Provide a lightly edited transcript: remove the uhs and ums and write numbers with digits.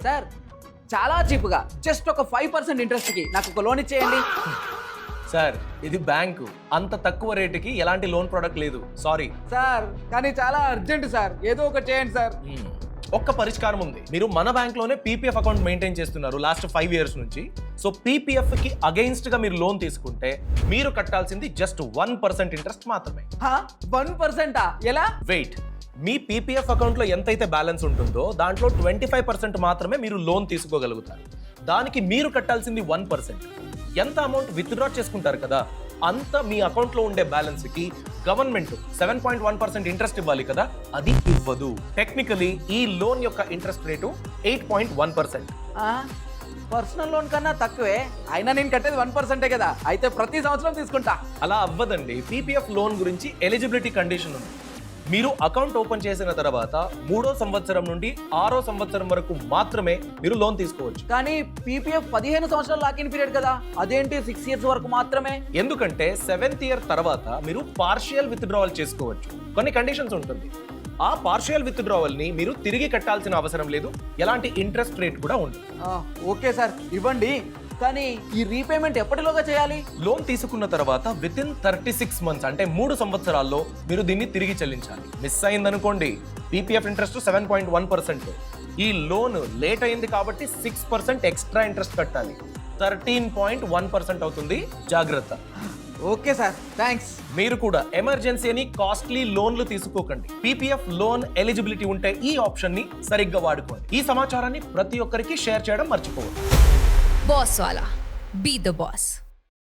Sir చాలా చీప్గా just ఒక 5% ఇంట్రెస్ట్కి నాకు ఒక లోన్ ఇచ్చేయండి. సార్ ఇది బ్యాంకు, అంత తక్కువ రేటుకి ఎలాంటి లోన్ ప్రోడక్ట్ లేదు, సారీ. సార్ కానీ చాలా అర్జెంట్ సార్, ఏదో ఒకటి చేయండి సార్. ఒక్క పరిష్కారం ఉంది. మీరు మన బ్యాంక్లోనే పీపీఎఫ్ అకౌంట్ మెయింటైన్ చేస్తున్నారు లాస్ట్ 5 years నుంచి. సో పీపీఎఫ్ కి అగెయిన్స్ట్ గా మీరు లోన్ తీసుకుంటే మీరు కట్టాల్సింది జస్ట్ 1% ఇంట్రెస్ట్ మాత్రమే. 1%? ఎలా? వెయిట్, మీ పీపీఎఫ్ అకౌంట్ లో ఎంతైతే బ్యాలెన్స్ ఉంటుందో దాంట్లో 25% మాత్రమే మీరు లోన్ తీసుకోగలుగుతారు. దానికి మీరు కట్టాల్సింది 1%. ఎంత అమౌంట్ విత్డ్రా చేసుకుంటారు కదా, అంత మీ అకౌంట్ లో ఉండే బ్యాలెన్స్ కి గవర్నమెంట్ 7.1% ఇంట్రెస్ట్ ఇవ్వాలి కదా, అది ఇవ్వదు. టెక్నికలీ ఈ లోన్ యొక్క ఇంట్రెస్ట్ రేటు 8.1%. పర్సనల్ లోన్ కన్నా తక్కువే, అయినా నేను కట్టేది 1%ఏ కదా, అయితే ప్రతి సంవత్సరం తీసుకుంటా. అలా అవ్వదండి. పీపీఎఫ్ లోన్ గురించి ఎలిజిబిలిటీ కండిషన్ ఉంది. మీరు అకౌంట్ ఓపెన్ చేసిన తర్వాత 3వ సంవత్సరం నుండి 6వ సంవత్సరం వరకు మాత్రమే మీరు లోన్ తీసుకోవచ్చు. కానీ పీపీఎఫ్ 15 సంవత్సరాల లాకిన్ పీరియడ్ కదా, అదేంటి 6 years వరకు మాత్రమే? ఎందుకంటే 7th year తర్వాత మీరు పార్షియల్ విత్డ్రావల్ చేసుకోవచ్చు. కొన్ని కండిషన్స్ ఉంటుంది. ఆ పార్షియల్ విత్డ్రావల్ ని మీరు తిరిగి కట్టాల్సిన అవసరం లేదు, ఎలాంటి ఇంట్రెస్ట్ రేట్ కూడా ఉండదు. ఓకే సార్, ఇవ్వండి. కానీ ఈ రీపేమెంట్ ఎప్పటిలోగా చేయాలి? లోన్ తీసుకున్న తర్వాత వితిన్ 36 months అంటే 3 సంవత్సరాల్లో మీరు దీన్ని తిరిగి చెల్లించాలి. మిస్ అయిందనుకోండి, పీపీఎఫ్ ఇంట్రెస్ట్ 7.1%. ఈ లోన్ లేట్ అయింది కాబట్టి 6% ఎక్స్ట్రా ఇంట్రెస్ట్ కట్టాలి. 13.1% అవుతుంది. జాగ్రత్త. Okay sir, thanks. మీరు కూడా ఎమర్జెన్సీ అని కాస్ట్లీ లోన్లు తీసుకోకండి. పీపీఎఫ్ లోన్ ఎలిజిబిలిటీ ఉంటే ఈ ఆప్షన్ ని సరిగ్గా వాడుకోండి. ఈ సమాచారాన్ని ప్రతి ఒక్కరికి షేర్ చేయడం మర్చిపోవద్దు. Boss Wala. Be the boss.